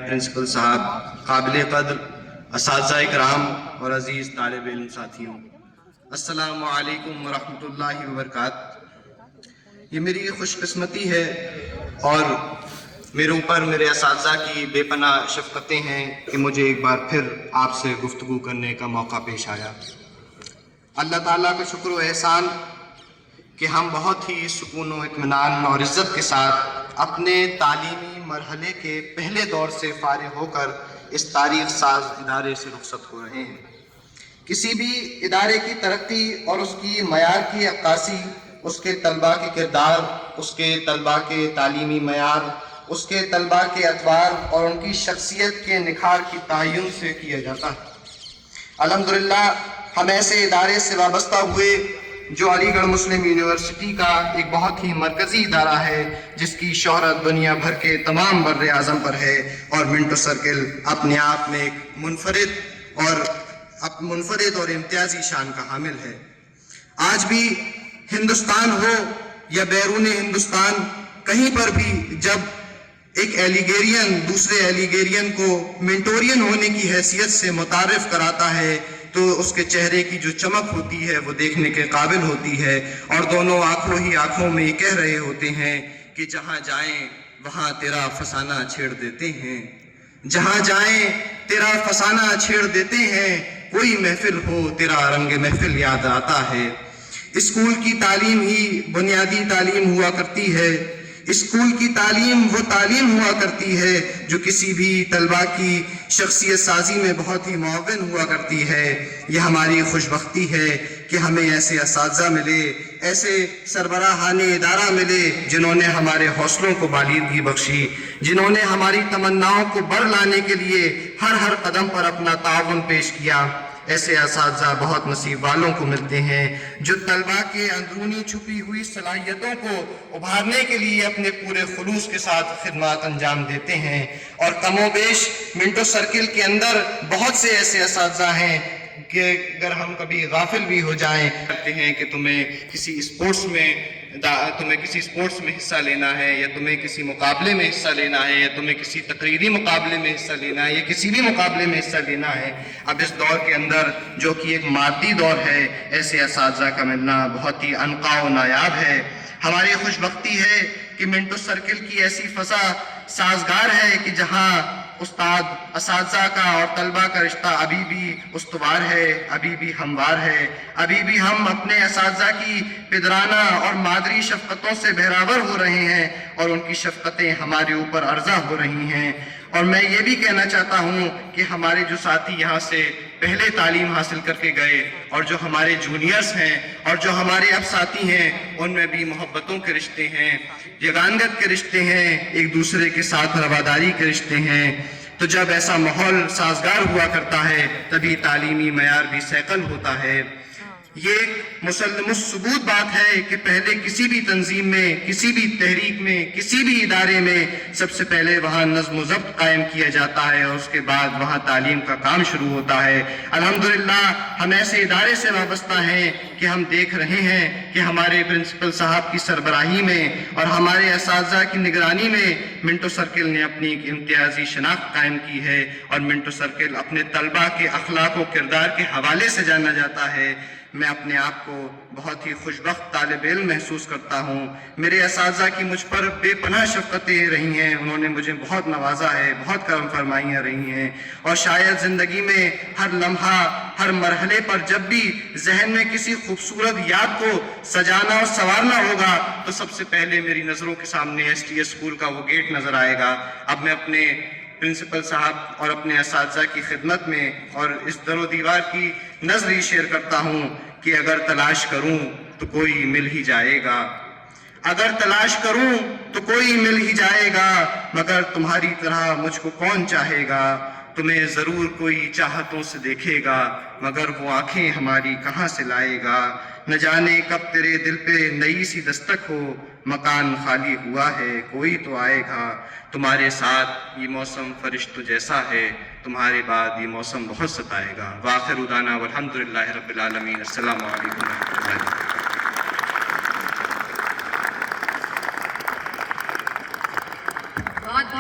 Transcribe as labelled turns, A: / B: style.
A: Principal साहब, काबिल कद्र असातिज़ा इकराम और अज़ीज़ तालिब इल्म साथियों, अस्सलामु अलैकुम वरहमतुल्लाहि वबरकातुहू। ये मेरी खुशकिस्मती है और मेरे ऊपर मेरे असातिज़ा की बेपनाह शफ़क़तें हैं कि मुझे एक बार फिर आपसे गुफ्तगू करने का मौका पेश आया। अल्लाह ताला का शुक्र व एहसान कि हम बहुत ही सुकून व इत्मीनान और इज़्ज़त के साथ अपने तालीमी मरहले के पहले दौर से फ़ारिग़ होकर इस तारीख़ साज इदारे से रुख़्सत हो रहे हैं। किसी भी इदारे की तरक्की और उसकी मयार की अक्कासी उसके तलबा के किरदार, उसके तलबा के तालीमी मयार, उसके तलबा के अतवार और उनकी शख्सियत के निखार की तयन से किया जाता है। अल्हम्दुलिल्लाह हम ऐसे इदारे से वाबस्ता हुए जो अलीगढ़ मुस्लिम यूनिवर्सिटी का एक बहुत ही मरकज़ी इदारा है, जिसकी शोहरत दुनिया भर के तमाम बर्रे आज़म पर है, और मिंटो सर्किल अपने आप में एक मुनफरिद और इम्तियाजी शान का हामिल है। आज भी हिंदुस्तान हो या बैरून हिंदुस्तान, कहीं पर भी जब एक एलिगेरियन दूसरे एलिगेरियन को मिंटोरियन होने की हैसियत से मुतारिफ कराता है तो उसके चेहरे की जो चमक होती है वो देखने के काबिल होती है, और दोनों आंखों ही आंखों में ये कह रहे होते हैं कि जहाँ जाएं वहाँ तेरा फसाना छेड़ देते हैं, जहाँ जाएं तेरा फसाना छेड़ देते हैं, कोई महफिल हो तेरा रंग महफिल याद आता है। स्कूल की तालीम ही बुनियादी तालीम हुआ करती है। स्कूल की तालीम वो तालीम हुआ करती है जो किसी भी तलबा की शख्सियत साजी में बहुत ही मुआविन हुआ करती है। यह हमारी खुशबख्ती है कि हमें ऐसे असातिज़ा मिले, ऐसे सरबराहाने इदारा मिले जिन्होंने हमारे हौसलों को बालिदगी बख्शी, जिन्होंने हमारी तमन्नाओं को बर लाने के लिए हर कदम पर अपना ताउन पेश किया। ऐसे असातिज़ा बहुत नसीब वालों को मिलते हैं जो तलबा के अंदरूनी छुपी हुई सलाहियतों को उभारने के लिए अपने पूरे खुलूस के साथ खिदमत अंजाम देते हैं। और कमोबेश मिंटो सर्किल के अंदर बहुत से ऐसे असातिज़ा हैं कि अगर हम कभी गाफिल भी हो जाएं, कहते हैं कि तुम्हें किसी स्पोर्ट्स में हिस्सा लेना है, या तुम्हें किसी मुकाबले में हिस्सा लेना है, या तुम्हें किसी तकरीरी मुकाबले में हिस्सा लेना है, या किसी भी मुकाबले में हिस्सा लेना है। अब इस दौर के अंदर जो कि एक मादी दौर है, ऐसे असातिज़ा का मिलना बहुत ही अनका व नायाब है। हमारी खुशबख्ती है कि मिंटो सर्किल की ऐसी फ़ज़ा साजगार है कि जहाँ उस्ताद असातिज़ा का और तलबा का रिश्ता अभी भी उस्तवार है, अभी भी हमवार है, अभी भी हम अपने असातिज़ा की पिदराना और मादरी शफ़क़तों से बहरावर हो रहे हैं और उनकी शफ़क़तें हमारे ऊपर अर्ज़ा हो रही हैं। और मैं ये भी कहना चाहता हूँ कि हमारे जो साथी यहाँ से पहले तालीम हासिल करके गए और जो हमारे जूनियर्स हैं और जो हमारे अब साथी हैं, उनमें भी मोहब्बतों के रिश्ते हैं, यगानगत के रिश्ते हैं, एक दूसरे के साथ रवादारी के रिश्ते हैं। तो जब ऐसा माहौल साजगार हुआ करता है तभी तालीमी मयार भी सैकल होता है। ये एक मुसल्लमुस सबूत बात है कि पहले किसी भी तंजीम में, किसी भी तहरीक में, किसी भी इदारे में सबसे पहले वहाँ नज़्म व ज़ब्त कायम किया जाता है और उसके बाद वहाँ तालीम का काम शुरू होता है। अल्हम्दुलिल्लाह हम ऐसे इदारे से वाबस्ता हैं कि हम देख रहे हैं कि हमारे प्रिंसिपल साहब की सरबराही में और हमारे असातिज़ा की निगरानी में मिंटो सर्किल ने अपनी एक इम्तियाजी शनाख्त कायम की है, और मिंटो सर्किल अपने तलबा के अखलाक व किरदार के हवाले से जाना जाता है। मैं अपने आप को बहुत ही खुशबख्त तालिब इल्म महसूस करता हूँ। मेरे असातिज़ा की मुझ पर बेपनाह शफ़क़तें रही हैं, उन्होंने मुझे बहुत नवाजा है, बहुत करम फरमाइयाँ रही हैं, और शायद ज़िंदगी में हर लम्हा, हर मरहले पर जब भी जहन में किसी खूबसूरत याद को सजाना और संवारना होगा तो सबसे पहले मेरी नज़रों के सामने STS स्कूल का वो गेट नज़र आएगा। अब मैं अपने प्रिंसिपल साहब और अपने असातिज़ा की खिदमत में और इस दरो दीवार की नज़र ही शेयर करता हूँ कि अगर तलाश करूँ तो कोई मिल ही जाएगा, अगर तलाश करूँ तो कोई मिल ही जाएगा, मगर तुम्हारी तरह मुझको कौन चाहेगा। तुम्हें ज़रूर कोई चाहतों से देखेगा, मगर वो आँखें हमारी कहाँ से लाएगा। न जाने कब तेरे दिल पे नई सी दस्तक हो, मकान खाली हुआ है कोई तो आएगा। तुम्हारे साथ ये मौसम फरिश्तों जैसा है, तुम्हारे बाद ये मौसम बहुत सताएगा। वाखिर उदाना वल्हम्दुलिल्लाहि रब्बिल आलमीन। अस्सलामु अलैकुम।